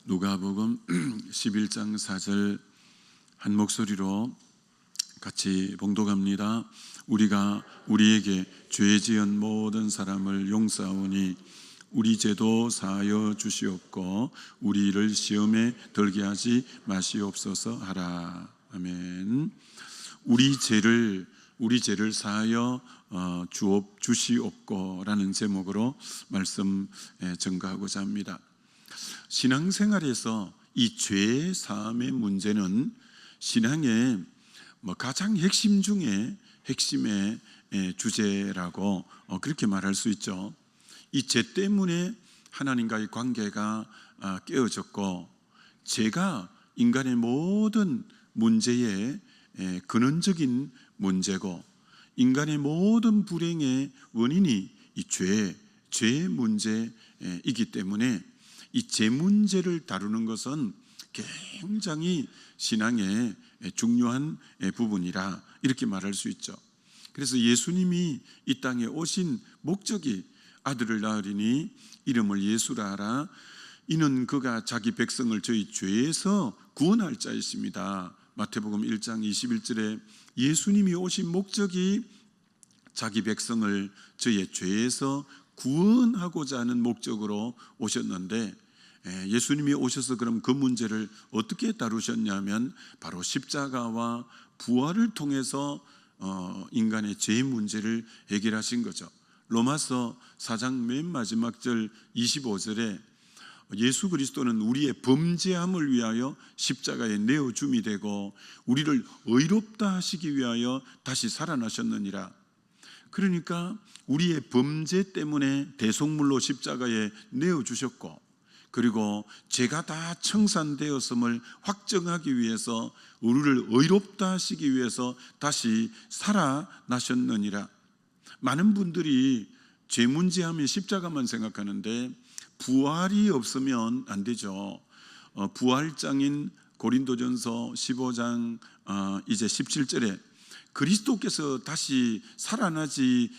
누가복음 11장 4절 한 목소리로 같이 봉독합니다. 우리가 우리에게 죄 지은 모든 사람을 용서하오니 우리 죄도 사하여 주시옵고 우리를 시험에 들게 하지 마시옵소서 하라. 아멘. 우리 죄를 사하여 주시옵고라는 제목으로 말씀 전가하고자 합니다. 신앙생활에서 이 죄 사함의 문제는 신앙의 가장 핵심 중에 핵심의 주제라고 그렇게 말할 수 있죠. 이 죄 때문에 하나님과의 관계가 깨어졌고, 죄가 인간의 모든 문제의 근원적인 문제고, 인간의 모든 불행의 원인이 이 죄 문제이기 때문에 이 죄 문제를 다루는 것은 굉장히 신앙의 중요한 부분이라 이렇게 말할 수 있죠. 그래서 예수님이 이 땅에 오신 목적이 아들을 낳으리니 이름을 예수라 하라. 이는 그가 자기 백성을 저희 죄에서 구원할 자이십니다. 마태복음 1장 21절에 예수님이 오신 목적이 자기 백성을 저의 죄에서 구원하고자 하는 목적으로 오셨는데, 예수님이 오셔서 그럼 그 문제를 어떻게 다루셨냐면 바로 십자가와 부활을 통해서 인간의 죄 문제를 해결하신 거죠. 로마서 4장 맨 마지막 절 25절에 예수 그리스도는 우리의 범죄함을 위하여 십자가에 내어줌이 되고 우리를 의롭다 하시기 위하여 다시 살아나셨느니라. 그러니까 우리의 범죄 때문에 대속물로 십자가에 내어주셨고, 그리고 죄가 다 청산되었음을 확정하기 위해서 우리를 의롭다 하시기 위해서 다시 살아나셨느니라. 많은 분들이 죄 문제하면 십자가만 생각하는데 부활이 없으면 안 되죠. 부활장인 고린도전서 15장 이제 17절에 그리스도께서 다시 살아나지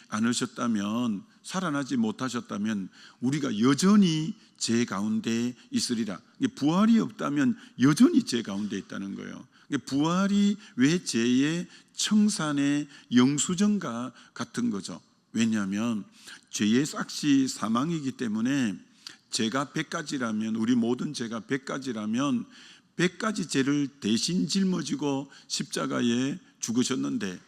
못하셨다면 우리가 여전히 죄 가운데 있으리라. 부활이 없다면 여전히 죄 가운데 있다는 거예요. 부활이 왜 죄의 청산의 영수증과 같은 거죠. 왜냐하면 죄의 싹시 사망이기 때문에 죄가 100가지라면, 우리 모든 죄가 100가지라면 100가지 죄를 대신 짊어지고 십자가에 죽으셨는데,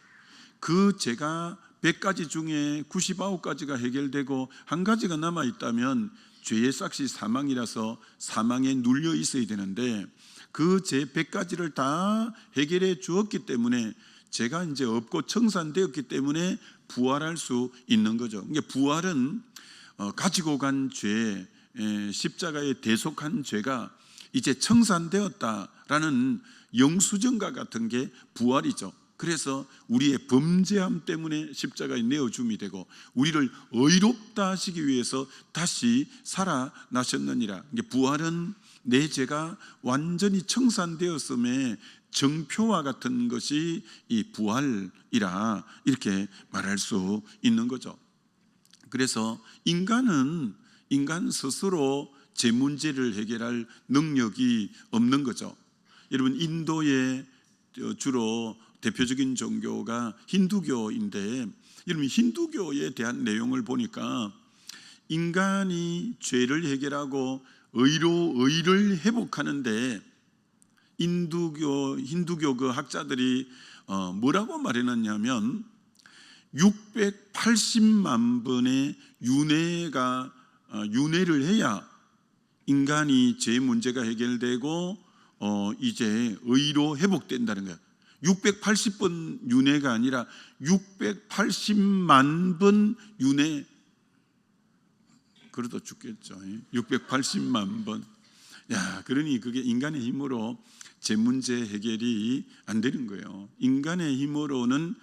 그 죄가 100가지 중에 99가지가 해결되고 한 가지가 남아있다면 죄의 싹시 사망이라서 사망에 눌려 있어야 되는데, 그 죄 100가지를 다 해결해 주었기 때문에 죄가 이제 없고 청산되었기 때문에 부활할 수 있는 거죠. 그러니까 부활은 가지고 간 죄, 십자가에 대속한 죄가 이제 청산되었다라는 영수증과 같은 게 부활이죠. 그래서 우리의 범죄함 때문에 십자가에 내어줌이 되고 우리를 의롭다 하시기 위해서 다시 살아나셨느니라. 부활은 내 죄가 완전히 청산되었음에 정표와 같은 것이 이 부활이라 이렇게 말할 수 있는 거죠. 그래서 인간 스스로 죄 문제를 해결할 능력이 없는 거죠. 여러분, 인도의 주로 대표적인 종교가 힌두교인데, 여러분 힌두교에 대한 내용을 보니까 인간이 죄를 해결하고 의를 회복하는데 힌두교 그 학자들이 뭐라고 말해놨냐면 680만 번의 윤회를 해야 인간이 죄 문제가 해결되고 이제 의로 회복된다는 거예요. 680번 윤회가 아니라 680만 번 윤회. 그래도 죽겠죠. 680만 번. 그러니 그게 인간의 힘으로 죄 문제 해결이 안 되는 거예요. 인간의 힘으로는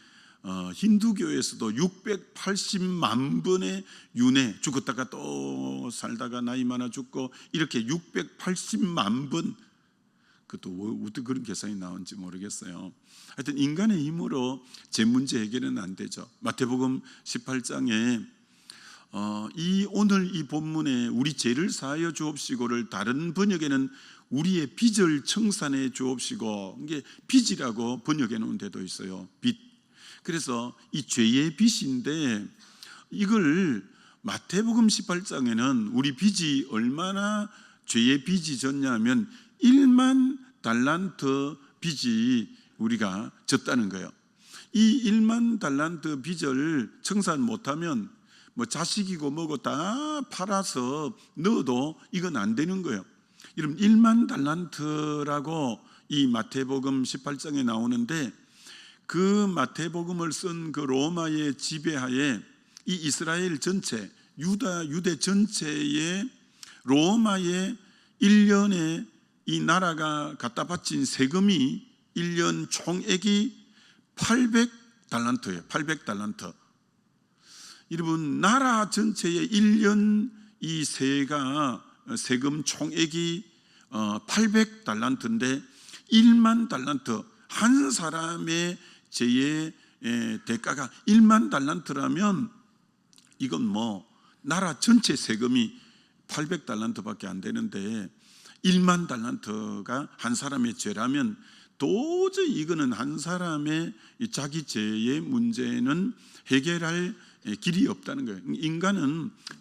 힌두교에서도 680만 번의 윤회, 죽었다가 또 살다가 나이 많아 죽고 이렇게 680만 번, 그것도 어떻게 그런 계산이 나온지 모르겠어요. 하여튼 인간의 힘으로 죄 문제 해결은 안 되죠. 마태복음 18장에 오늘 이 본문에 우리 죄를 사하여 주옵시고를 다른 번역에는 우리의 빚을 청산해 주옵시고, 이게 빚이라고 번역해 놓은 데도 있어요. 빚. 그래서 이 죄의 빚인데, 이걸 마태복음 18장에는 우리 빚이 얼마나 죄의 빚이 졌냐면 1만 달란트 빚이 우리가 졌다는 거예요. 이 1만 달란트 빚을 청산 못하면 뭐 자식이고 뭐고 다 팔아서 넣어도 이건 안 되는 거예요. 여러분, 1만 달란트라고 이 마태복음 18장에 나오는데, 그 마태복음을 쓴 그 로마의 지배하에 이 이스라엘 전체, 유대 전체의 로마의 1년에 이 나라가 갖다 바친 세금이 1년 총액이 800달란트예요. 800달란트. 여러분, 나라 전체의 1년 이 세금 총액이 800달란트인데 1만 달란트, 한 사람의 죄의 대가가 1만 달란트라면 이건 뭐 나라 전체 세금이 800달란트밖에 안 되는데 1만 달란트가 한 사람의 죄라면 도저히 이거는 한 사람의 자기 죄의 문제는 해결할 길이 없다는 거예요.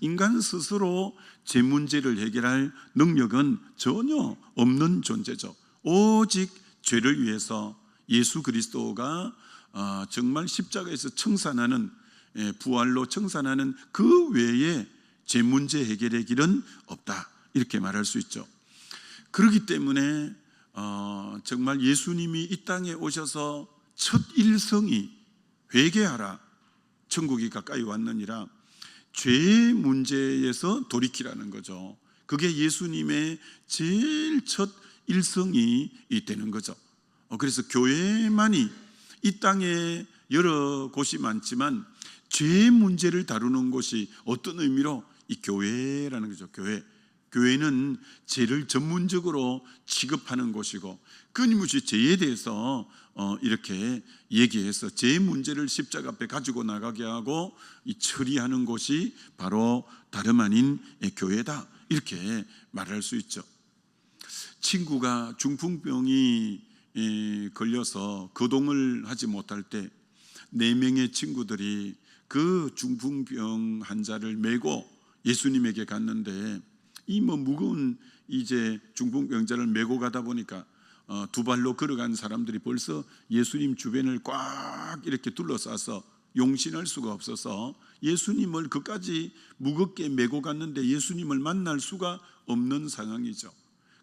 인간 스스로 죄 문제를 해결할 능력은 전혀 없는 존재죠. 오직 죄를 위해서 예수 그리스도가 정말 십자가에서 청산하는, 부활로 청산하는 그 외에 죄 문제 해결의 길은 없다, 이렇게 말할 수 있죠. 그렇기 때문에 정말 예수님이 이 땅에 오셔서 첫 일성이 회개하라, 천국이 가까이 왔느니라, 죄의 문제에서 돌이키라는 거죠. 그게 예수님의 제일 첫 일성이 되는 거죠. 그래서 교회만이 이 땅에 여러 곳이 많지만 죄의 문제를 다루는 곳이 어떤 의미로 이 교회라는 거죠. 교회는 죄를 전문적으로 취급하는 곳이고, 끊임없이 죄에 대해서 이렇게 얘기해서 죄의 문제를 십자가 앞에 가지고 나가게 하고 이 처리하는 곳이 바로 다름 아닌 교회다, 이렇게 말할 수 있죠. 친구가 중풍병이 걸려서 거동을 하지 못할 때 4명의 친구들이 그 중풍병 환자를 메고 예수님에게 갔는데, 이 뭐 무거운 이제 중풍병자를 메고 가다 보니까 2발로 걸어간 사람들이 벌써 예수님 주변을 꽉 이렇게 둘러싸서 용신할 수가 없어서 예수님을 그까지 무겁게 메고 갔는데 예수님을 만날 수가 없는 상황이죠.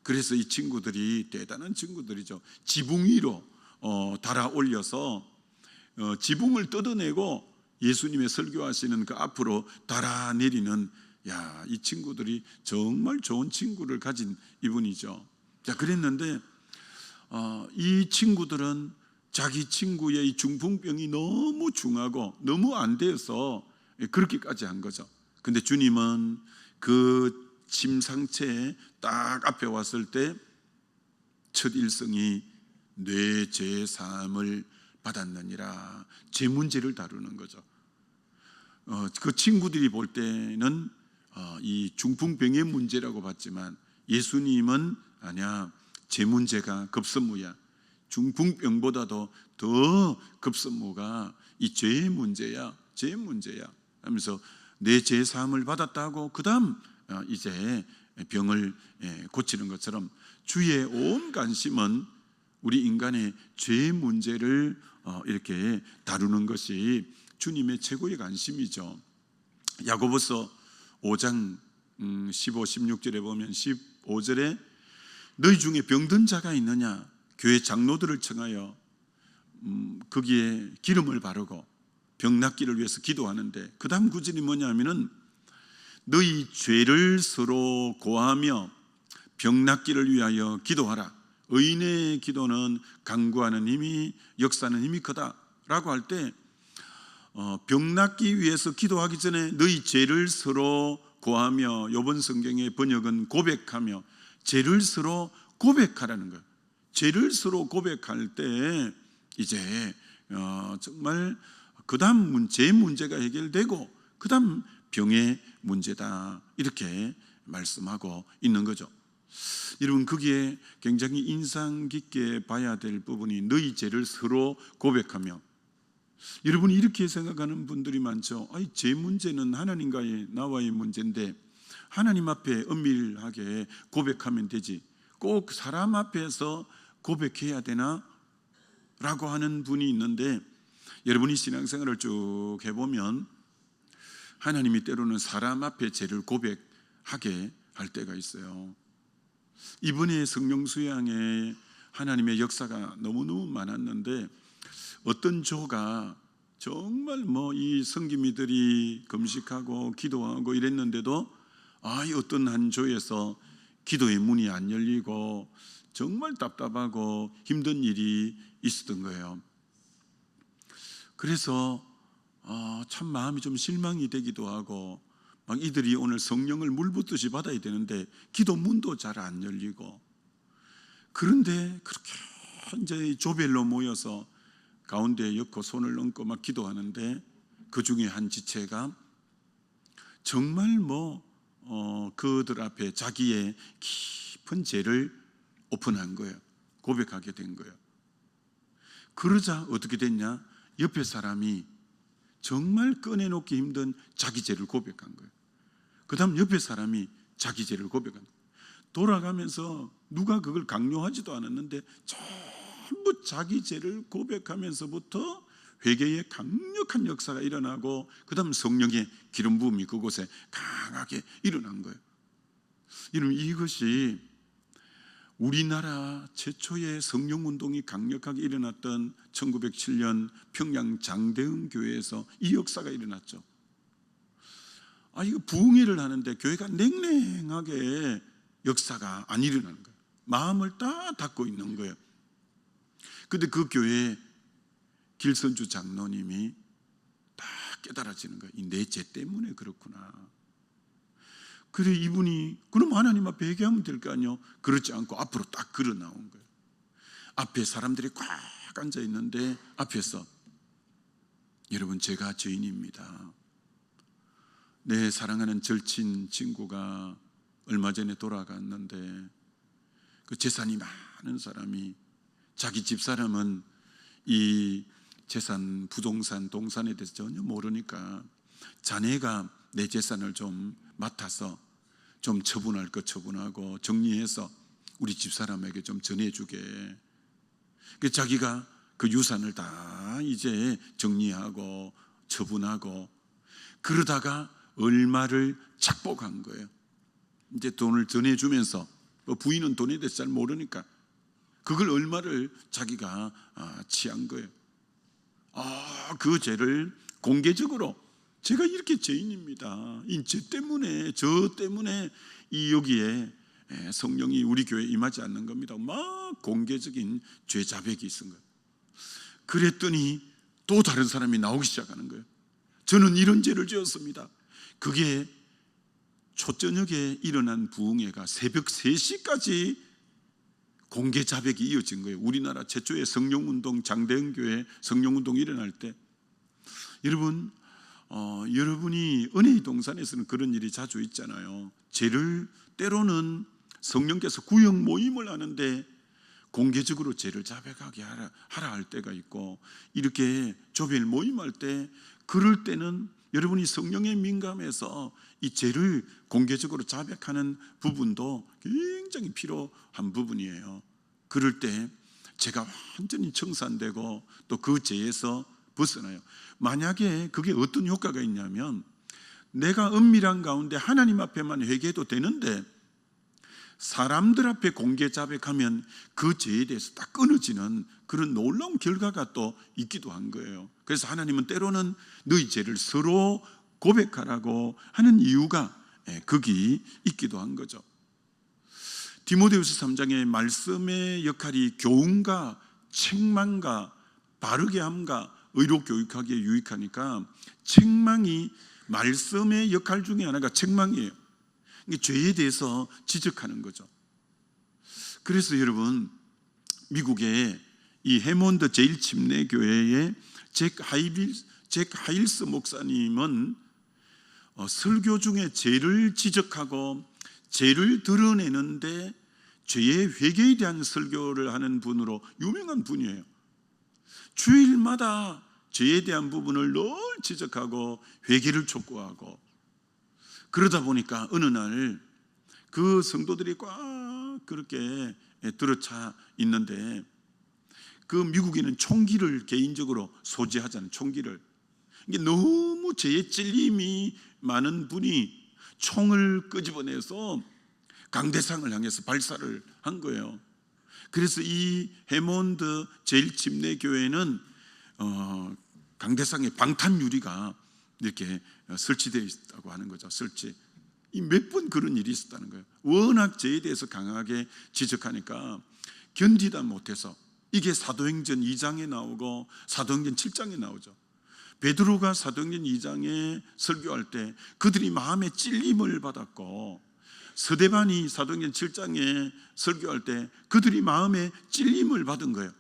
그래서 이 친구들이 대단한 친구들이죠. 지붕 위로 달아올려서 지붕을 뜯어내고 예수님의 설교하시는 그 앞으로 달아내리는, 이 친구들이 정말 좋은 친구를 가진 이분이죠. 자, 그랬는데 이 친구들은 자기 친구의 이 중풍병이 너무 중하고 너무 안 돼서 그렇게까지 한 거죠. 근데 주님은 그 침상체에 딱 앞에 왔을 때 첫 일성이 내 죄 사함을 받았느니라, 죄 문제를 다루는 거죠. 그 친구들이 볼 때는 이 중풍병의 문제라고 봤지만 예수님은 아니야, 죄 문제가 급선무야. 중풍병보다도 더 급선무가 이 죄의 문제야, 죄의 문제야 하면서 내 죄 사함을 받았다고 그 다음 이제 병을 고치는 것처럼 주의 온 관심은 우리 인간의 죄의 문제를 이렇게 다루는 것이 주님의 최고의 관심이죠. 야고보서 5장 15, 16절에 보면 15절에 너희 중에 병든 자가 있느냐, 교회 장로들을 청하여 거기에 기름을 바르고 병 낫기를 위해서 기도하는데, 그 다음 구절이 뭐냐면은 너희 죄를 서로 고하며 병 낫기를 위하여 기도하라. 의인의 기도는 간구하는 힘이, 역사하는 힘이 크다 라고 할 때 병 낫기 위해서 기도하기 전에 너희 죄를 서로 고하며, 이번 성경의 번역은 고백하며, 죄를 서로 고백하라는 거예요. 죄를 서로 고백할 때 이제 정말 그 다음 죄 문제가 해결되고 그 다음 병의 문제다, 이렇게 말씀하고 있는 거죠. 여러분, 거기에 굉장히 인상 깊게 봐야 될 부분이 너희 죄를 서로 고백하며, 여러분이 이렇게 생각하는 분들이 많죠. 제 문제는 하나님과의 나와의 문제인데 하나님 앞에 은밀하게 고백하면 되지, 꼭 사람 앞에서 고백해야 되나? 라고 하는 분이 있는데, 여러분이 신앙생활을 쭉 해보면 하나님이 때로는 사람 앞에 죄를 고백하게 할 때가 있어요. 이번에 성령 수양에 하나님의 역사가 너무너무 많았는데, 어떤 조가 정말 이 성기미들이 금식하고 기도하고 이랬는데도 어떤 한 조에서 기도의 문이 안 열리고 정말 답답하고 힘든 일이 있었던 거예요. 그래서 참 마음이 좀 실망이 되기도 하고, 막 이들이 오늘 성령을 물붓듯이 받아야 되는데 기도 문도 잘 안 열리고, 그런데 그렇게 이제 조별로 모여서 가운데에 엮고 손을 얹고 막 기도하는데, 그 중에 한 지체가 정말 그들 앞에 자기의 깊은 죄를 오픈한 거예요. 고백하게 된 거예요. 그러자 어떻게 됐냐? 옆에 사람이 정말 꺼내놓기 힘든 자기 죄를 고백한 거예요. 그 다음 옆에 사람이 자기 죄를 고백한 거예요. 돌아가면서 누가 그걸 강요하지도 않았는데 전부 자기 죄를 고백하면서부터 회개의 강력한 역사가 일어나고, 그 다음 성령의 기름 부음이 그곳에 강하게 일어난 거예요. 여러분, 이것이 우리나라 최초의 성령운동이 강력하게 일어났던 1907년 평양 장대응 교회에서 이 역사가 일어났죠. 이거 부흥회를 하는데 교회가 냉랭하게 역사가 안 일어나는 거예요. 마음을 다 닫고 있는 거예요. 근데 그 교회 길선주 장로님이 딱 깨달아지는 거예요. 내 죄 때문에 그렇구나. 그래, 이분이 그럼 하나님 앞에 회개하면 될 거 아니요? 그렇지 않고 앞으로 딱 걸어 나온 거예요. 앞에 사람들이 꽉 앉아 있는데 앞에서, 여러분, 제가 죄인입니다. 내 사랑하는 절친 친구가 얼마 전에 돌아갔는데 그 재산이 많은 사람이, 자기 집사람은 이 재산, 부동산, 동산에 대해서 전혀 모르니까 자네가 내 재산을 좀 맡아서 좀 처분할 것 처분하고 정리해서 우리 집사람에게 좀 전해주게. 자기가 그 유산을 다 이제 정리하고 처분하고, 그러다가 얼마를 착복한 거예요. 이제 돈을 전해주면서, 부인은 돈에 대해서 잘 모르니까 그걸 얼마를 자기가 취한 거예요. 그 죄를 공개적으로, 제가 이렇게 죄인입니다, 이 죄 때문에, 저 때문에 이 여기에 성령이 우리 교회에 임하지 않는 겁니다, 막 공개적인 죄 자백이 있은 거예요. 그랬더니 또 다른 사람이 나오기 시작하는 거예요. 저는 이런 죄를 지었습니다. 그게 초저녁에 일어난 부흥회가 새벽 3시까지 공개 자백이 이어진 거예요. 우리나라 최초의 성령운동, 장대응교회 성령운동이 일어날 때. 여러분, 여러분이 은혜의 동산에서는 그런 일이 자주 있잖아요. 죄를, 때로는 성령께서 구역 모임을 하는데 공개적으로 죄를 자백하게 하라 할 때가 있고, 이렇게 조별 모임할 때, 그럴 때는 여러분이 성령에 민감해서 이 죄를 공개적으로 자백하는 부분도 굉장히 필요한 부분이에요. 그럴 때 죄가 완전히 청산되고 또 그 죄에서 벗어나요. 만약에 그게 어떤 효과가 있냐면, 내가 은밀한 가운데 하나님 앞에만 회개해도 되는데 사람들 앞에 공개 자백하면 그 죄에 대해서 딱 끊어지는 그런 놀라운 결과가 또 있기도 한 거예요. 그래서 하나님은 때로는 너희 죄를 서로 고백하라고 하는 이유가 거기 있기도 한 거죠. 디모데후서 3장의 말씀의 역할이 교훈과 책망과 바르게 함과 의로 교육하기에 유익하니까, 책망이, 말씀의 역할 중에 하나가 책망이에요. 죄에 대해서 지적하는 거죠. 그래서 여러분, 미국의 이 해몬드 제1침례교회의 잭 하일스 목사님은 설교 중에 죄를 지적하고 죄를 드러내는데 죄의 회개에 대한 설교를 하는 분으로 유명한 분이에요. 주일마다 죄에 대한 부분을 늘 지적하고 회개를 촉구하고, 그러다 보니까 어느 날 그 성도들이 꽉 그렇게 들어차 있는데, 그 미국에는 총기를 개인적으로 소지하잖아요. 총기를. 이게 너무 죄에 찔림이 많은 분이 총을 끄집어내서 강대상을 향해서 발사를 한 거예요. 그래서 이 해몬드 제1침례교회는 강대상에 방탄 유리가 이렇게 설치되어 있다고 하는 거죠. 몇 번 그런 일이 있었다는 거예요. 워낙 죄에 대해서 강하게 지적하니까 견디다 못해서, 이게 사도행전 2장에 나오고 사도행전 7장에 나오죠. 베드로가 사도행전 2장에 설교할 때 그들이 마음에 찔림을 받았고, 스데반이 사도행전 7장에 설교할 때 그들이 마음에 찔림을 받은 거예요.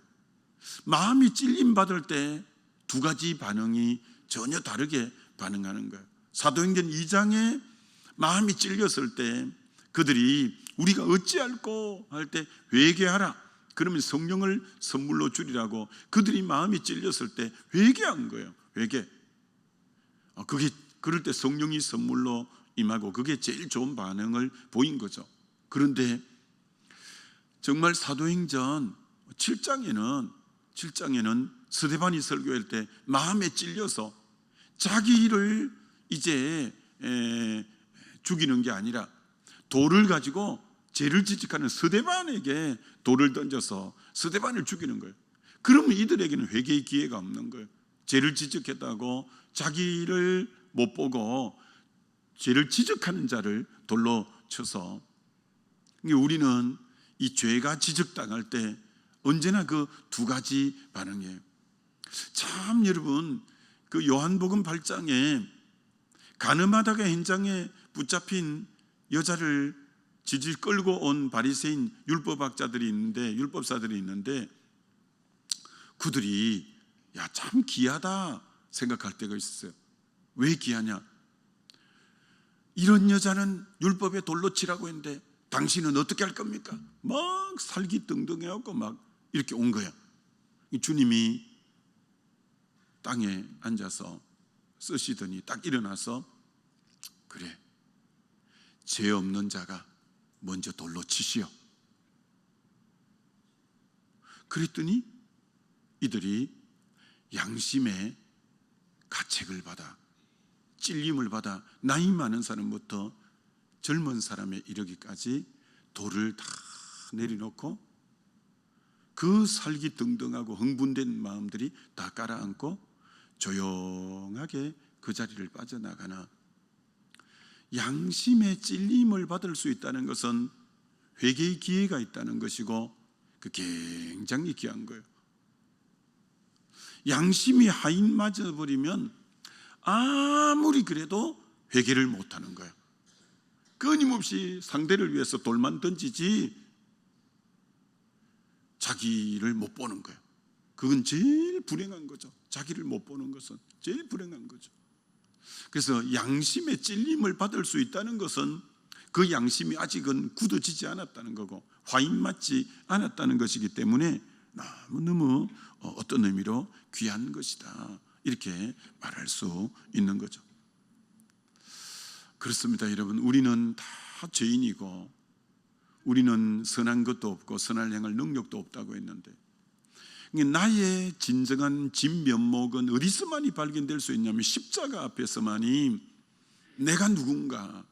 마음이 찔림 받을 때 두 가지 반응이 전혀 다르게 반응하는 거예요. 사도행전 2장에 마음이 찔렸을 때 그들이 우리가 어찌할꼬 할 때 회개하라, 그러면 성령을 선물로 주리라고 그들이 마음이 찔렸을 때 회개한 거예요. 회개. 그게 그럴 때 성령이 선물로 임하고, 그게 제일 좋은 반응을 보인 거죠. 그런데 정말 사도행전 7장에는 스데반이 설교할 때 마음에 찔려서 자기를 이제 죽이는 게 아니라 돌을 가지고 죄를 지적하는 스데반에게 돌을 던져서 스데반을 죽이는 거예요. 그러면 이들에게는 회개의 기회가 없는 거예요. 죄를 지적했다고 자기를 못 보고 죄를 지적하는 자를 돌로 쳐서. 우리는 이 죄가 지적당할 때 언제나 그 두 가지 반응이에요. 참 여러분, 그 요한복음 8장에 가늠하다가 현장에 붙잡힌 여자를 질질 끌고 온 바리새인 율법학자들이 있는데, 율법사들이 있는데, 그들이 참 귀하다 생각할 때가 있었어요. 왜 귀하냐? 이런 여자는 율법에 돌로 치라고 했는데 당신은 어떻게 할 겁니까? 막 살기등등해갖고 막 이렇게 온 거야. 주님이 땅에 앉아서 쓰시더니 딱 일어나서, 그래, 죄 없는 자가 먼저 돌로 치시오. 그랬더니 이들이 양심의 가책을 받아, 찔림을 받아, 나이 많은 사람부터 젊은 사람에 이르기까지 돌을 다 내려놓고 그 살기등등하고 흥분된 마음들이 다 깔아앉고 조용하게 그 자리를 빠져나가나. 양심의 찔림을 받을 수 있다는 것은 회개의 기회가 있다는 것이고, 그 굉장히 귀한 거예요. 양심이 하인 맞아버리면 아무리 그래도 회개를 못하는 거예요. 끊임없이 상대를 위해서 돌만 던지지 자기를 못 보는 거예요. 그건 제일 불행한 거죠. 자기를 못 보는 것은 제일 불행한 거죠. 그래서 양심의 찔림을 받을 수 있다는 것은 그 양심이 아직은 굳어지지 않았다는 거고 화인 맞지 않았다는 것이기 때문에 너무너무 어떤 의미로 귀한 것이다, 이렇게 말할 수 있는 거죠. 그렇습니다, 여러분. 우리는 다 죄인이고 우리는 선한 것도 없고 선할 행할 능력도 없다고 했는데, 나의 진정한 진면목은 어디서만이 발견될 수 있냐면 십자가 앞에서만이 내가 누군가,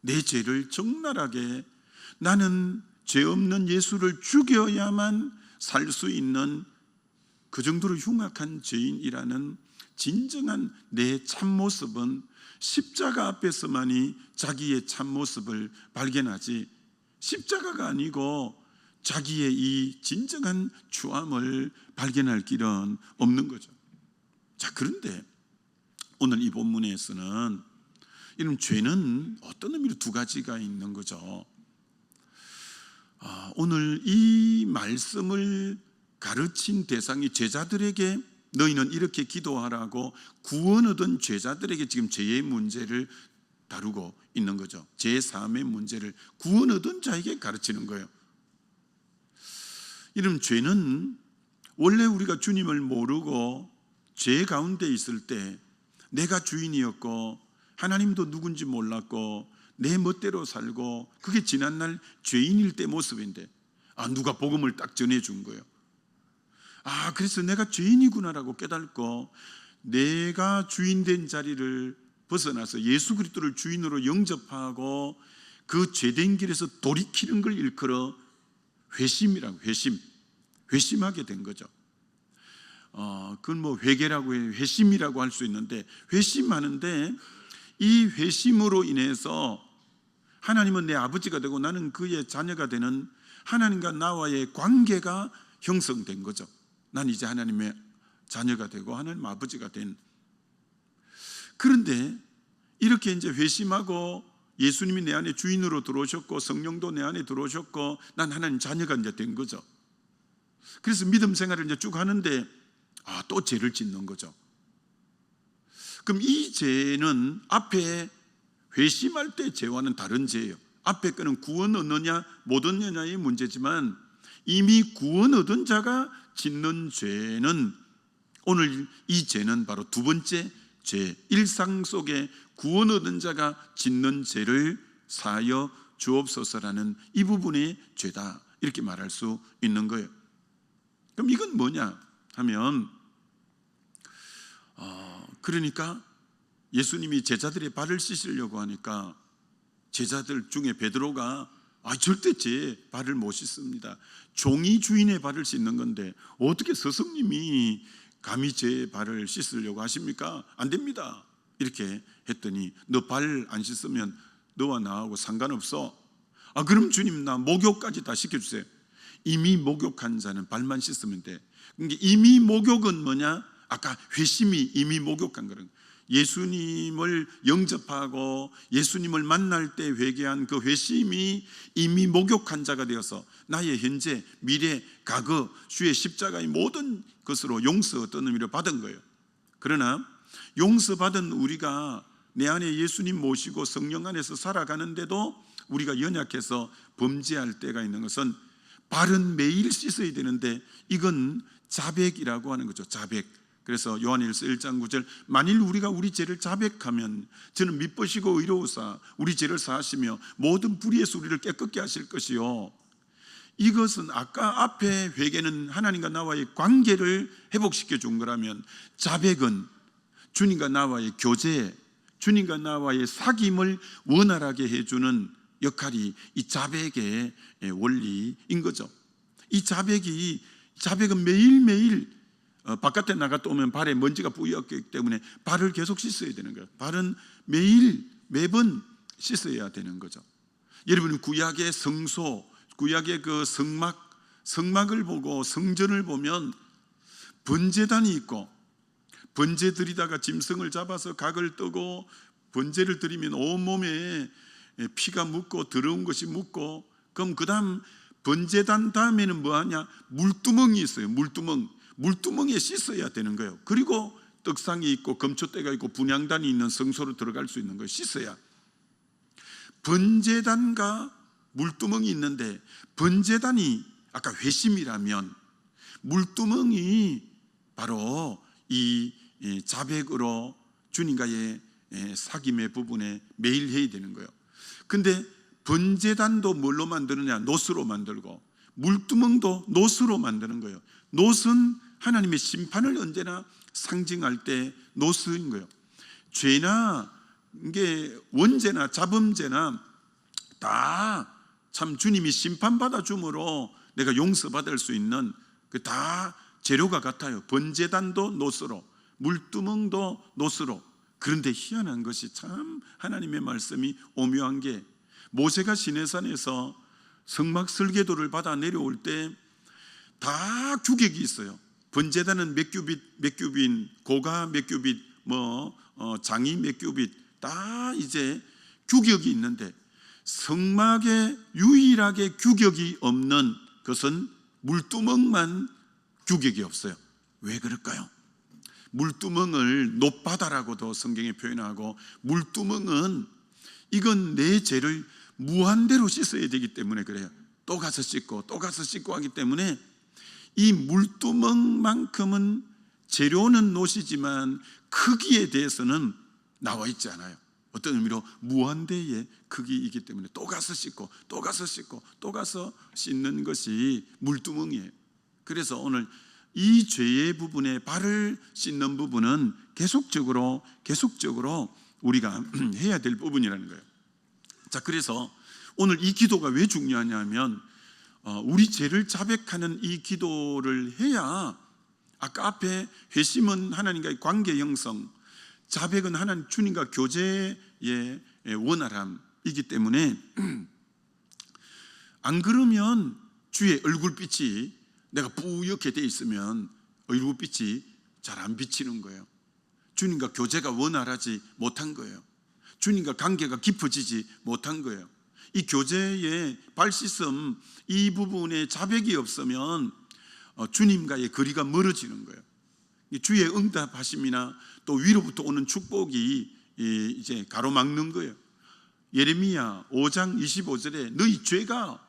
내 죄를 적나라하게, 나는 죄 없는 예수를 죽여야만 살 수 있는 그 정도로 흉악한 죄인이라는 진정한 내 참모습은 십자가 앞에서만이 자기의 참모습을 발견하지, 십자가가 아니고 자기의 이 진정한 추함을 발견할 길은 없는 거죠. 자, 그런데 오늘 이 본문에서는 이런 죄는 어떤 의미로 두 가지가 있는 거죠. 오늘 이 말씀을 가르친 대상이 제자들에게 너희는 이렇게 기도하라고 구원 얻은 제자들에게 지금 죄의 문제를 다루고 있는 거죠. 제3의 문제를 구원 얻은 자에게 가르치는 거예요. 이런 죄는 원래 우리가 주님을 모르고 죄 가운데 있을 때 내가 주인이었고 하나님도 누군지 몰랐고 내 멋대로 살고 그게 지난날 죄인일 때 모습인데 누가 복음을 딱 전해준 거예요. 그래서 내가 죄인이구나라고 깨닫고 내가 주인된 자리를 벗어나서 예수 그리스도를 주인으로 영접하고 그 죄된 길에서 돌이키는 걸 일컬어 회심이라고, 회심하게 된 거죠. 그건 뭐 회개라고 해요. 회심이라고 할 수 있는데, 회심하는데 이 회심으로 인해서 하나님은 내 아버지가 되고 나는 그의 자녀가 되는 하나님과 나와의 관계가 형성된 거죠. 난 이제 하나님의 자녀가 되고 하나님 아버지가 된. 그런데 이렇게 이제 회심하고 예수님이 내 안에 주인으로 들어오셨고 성령도 내 안에 들어오셨고 난 하나님 자녀가 이제 된 거죠. 그래서 믿음 생활을 이제 쭉 하는데 또 죄를 짓는 거죠. 그럼 이 죄는 앞에 회심할 때 죄와는 다른 죄예요. 앞에 거는 구원 얻느냐 못 얻느냐의 문제지만 이미 구원 얻은 자가 짓는 죄는, 오늘 이 죄는 바로 두 번째 죄, 일상 속에 구원 얻은 자가 짓는 죄를 사하여 주옵소서라는 이 부분의 죄다, 이렇게 말할 수 있는 거예요. 그럼 이건 뭐냐 하면 그러니까 예수님이 제자들의 발을 씻으려고 하니까 제자들 중에 베드로가 절대 제 발을 못 씻습니다. 종이 주인의 발을 씻는 건데 어떻게 스승님이 감히 제 발을 씻으려고 하십니까? 안 됩니다. 이렇게 했더니 너 발 안 씻으면 너와 나하고 상관없어. 그럼 주님 나 목욕까지 다 시켜주세요. 이미 목욕한 자는 발만 씻으면 돼. 그러니까 이미 목욕은 뭐냐? 아까 회심이 이미 목욕한 거는 예수님을 영접하고 예수님을 만날 때 회개한 그 회심이 이미 목욕한 자가 되어서 나의 현재, 미래, 과거, 주의 십자가의 모든 것으로 용서 어떤 의미로 받은 거예요. 그러나 용서받은 우리가 내 안에 예수님 모시고 성령 안에서 살아가는데도 우리가 연약해서 범죄할 때가 있는 것은 발은 매일 씻어야 되는데 이건 자백이라고 하는 거죠. 자백. 그래서 요한일서 1장 9절 만일 우리가 우리 죄를 자백하면 저는 미쁘시고 의로우사 우리 죄를 사하시며 모든 불의에서 우리를 깨끗게 하실 것이요. 이것은 아까 앞에 회개는 하나님과 나와의 관계를 회복시켜 준 거라면 자백은 주님과 나와의 교제, 주님과 나와의 사귐을 원활하게 해주는 역할이 이 자백의 원리인 거죠. 이 자백은 매일매일 바깥에 나갔다 오면 발에 먼지가 뿌였기 때문에 발을 계속 씻어야 되는 거예요. 발은 매번 씻어야 되는 거죠. 여러분 구약의 성소, 구약의 그 성막을 보고 성전을 보면 번제단이 있고 번제 드리다가 짐승을 잡아서 각을 뜨고 번제를 드리면 온몸에 피가 묻고 더러운 것이 묻고 그럼 그 다음 번제단 다음에는 뭐하냐? 물두멍이 있어요. 물두멍에 씻어야 되는 거예요. 그리고 떡상이 있고 금초대가 있고 분향단이 있는 성소로 들어갈 수 있는 거예요. 씻어야. 번제단과 물두멍이 있는데 번제단이 아까 회심이라면 물두멍이 바로 이 자백으로 주님과의 사귐의 부분에 매일 해야 되는 거예요. 근데 번제단도 뭘로 만드느냐? 놋으로 만들고 물두멍도 놋으로 만드는 거예요. 놋은 하나님의 심판을 언제나 상징할 때 놋인 거예요. 죄나 이게 원죄나 자범죄나 다 참 주님이 심판받아 줌으로 내가 용서받을 수 있는 그 다 재료가 같아요. 번제단도 놋으로, 물두멍도 놋으로. 그런데 희한한 것이 참 하나님의 말씀이 오묘한 게 모세가 시내산에서 성막 설계도를 받아 내려올 때 다 규격이 있어요. 번제단은 몇 규빗, 고가 몇 규빗, 장이 몇 규빗 다 이제 규격이 있는데 성막에 유일하게 규격이 없는 것은 물두멍만 규격이 없어요. 왜 그럴까요? 물두멍을 놋바다라고도 성경에 표현하고 물두멍은 이건 내 죄를 무한대로 씻어야 되기 때문에 그래요. 또 가서 씻고 또 가서 씻고 하기 때문에 이 물두멍만큼은 재료는 노시지만 크기에 대해서는 나와 있지 않아요. 어떤 의미로 무한대의 크기이기 때문에 또 가서 씻고 또 가서 씻고 또 가서 씻는 것이 물두멍이에요. 그래서 오늘 이 죄의 부분에 발을 씻는 부분은 계속적으로 우리가 해야 될 부분이라는 거예요. 자, 그래서 오늘 이 기도가 왜 중요하냐면 우리 죄를 자백하는 이 기도를 해야, 아까 앞에 회심은 하나님과의 관계 형성, 자백은 하나님 주님과 교제의 원활함이기 때문에 안 그러면 주의 얼굴빛이 내가 뿌옇게 돼 있으면 얼굴빛이 잘 안 비치는 거예요. 주님과 교제가 원활하지 못한 거예요. 주님과 관계가 깊어지지 못한 거예요. 이 교제의 발씻음, 이 부분에 자백이 없으면 주님과의 거리가 멀어지는 거예요. 주의 응답하심이나 또 위로부터 오는 축복이 이제 가로막는 거예요. 예레미야 5장 25절에 너희 죄가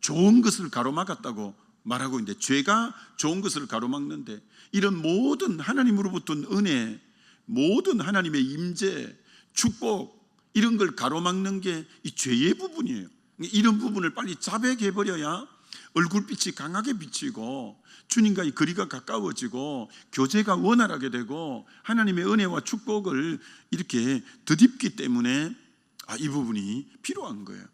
좋은 것을 가로막았다고 말하고 있는데, 죄가 좋은 것을 가로막는데, 이런 모든 하나님으로부터 은혜, 모든 하나님의 임재, 축복, 이런 걸 가로막는 게 이 죄의 부분이에요. 이런 부분을 빨리 자백해버려야 얼굴빛이 강하게 비치고 주님과의 거리가 가까워지고 교제가 원활하게 되고 하나님의 은혜와 축복을 이렇게 덧입기 때문에 이 부분이 필요한 거예요.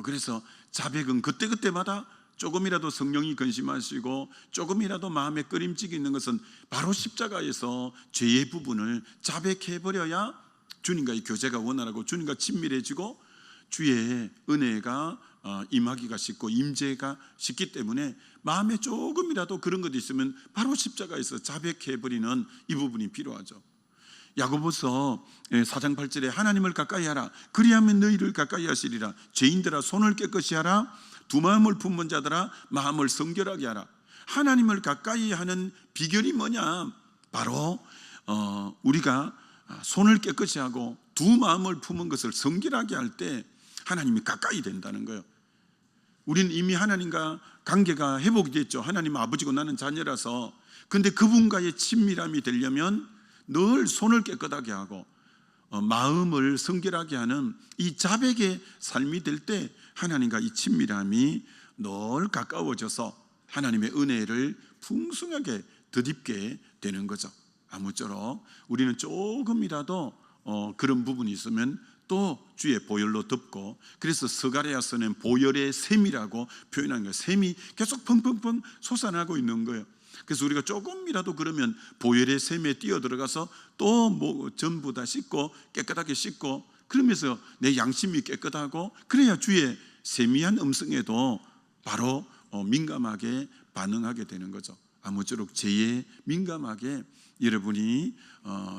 그래서 자백은 그때그때마다 조금이라도 성령이 근심하시고 조금이라도 마음에 꺼림칙이 있는 것은 바로 십자가에서 죄의 부분을 자백해버려야 주님과의 교제가 원활하고 주님과 친밀해지고 주의 은혜가 임하기가 쉽고 임재가 쉽기 때문에 마음에 조금이라도 그런 것이 있으면 바로 십자가에서 자백해버리는 이 부분이 필요하죠. 야고보서 4장 8절에 하나님을 가까이 하라, 그리하면 너희를 가까이 하시리라. 죄인들아 손을 깨끗이 하라, 두 마음을 품은 자들아 마음을 성결하게 하라. 하나님을 가까이 하는 비결이 뭐냐? 바로 우리가 손을 깨끗이 하고 두 마음을 품은 것을 성결하게 할 때 하나님이 가까이 된다는 거예요. 우리는 이미 하나님과 관계가 회복이 됐죠. 하나님 아버지고 나는 자녀라서. 근데 그분과의 친밀함이 되려면 늘 손을 깨끗하게 하고 마음을 성결하게 하는 이 자백의 삶이 될 때 하나님과 이 친밀함이 늘 가까워져서 하나님의 은혜를 풍성하게 덧입게 되는 거죠. 아무쪼록 우리는 조금이라도 그런 부분이 있으면 또 주의 보혈로 덮고, 그래서 스가랴서는 보혈의 샘이라고 표현한 거예요. 샘이 계속 펑펑펑 솟아나고 있는 거예요. 그래서 우리가 조금이라도 그러면 보혈의 샘에 뛰어들어가서 또 전부 다 씻고 깨끗하게 씻고, 그러면서 내 양심이 깨끗하고, 그래야 주의 세미한 음성에도 바로 민감하게 반응하게 되는 거죠. 아무쪼록 죄에 민감하게 여러분이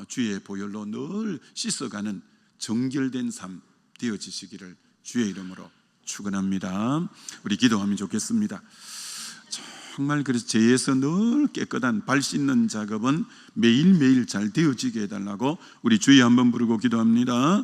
주의 보혈로 늘 씻어가는 정결된 삶 되어지시기를 주의 이름으로 축원합니다. 우리 기도하면 좋겠습니다. 정말 그래서 죄에서 늘 깨끗한 발 씻는 작업은 매일매일 잘 되어지게 해달라고 우리 주여 한번 부르고 기도합니다.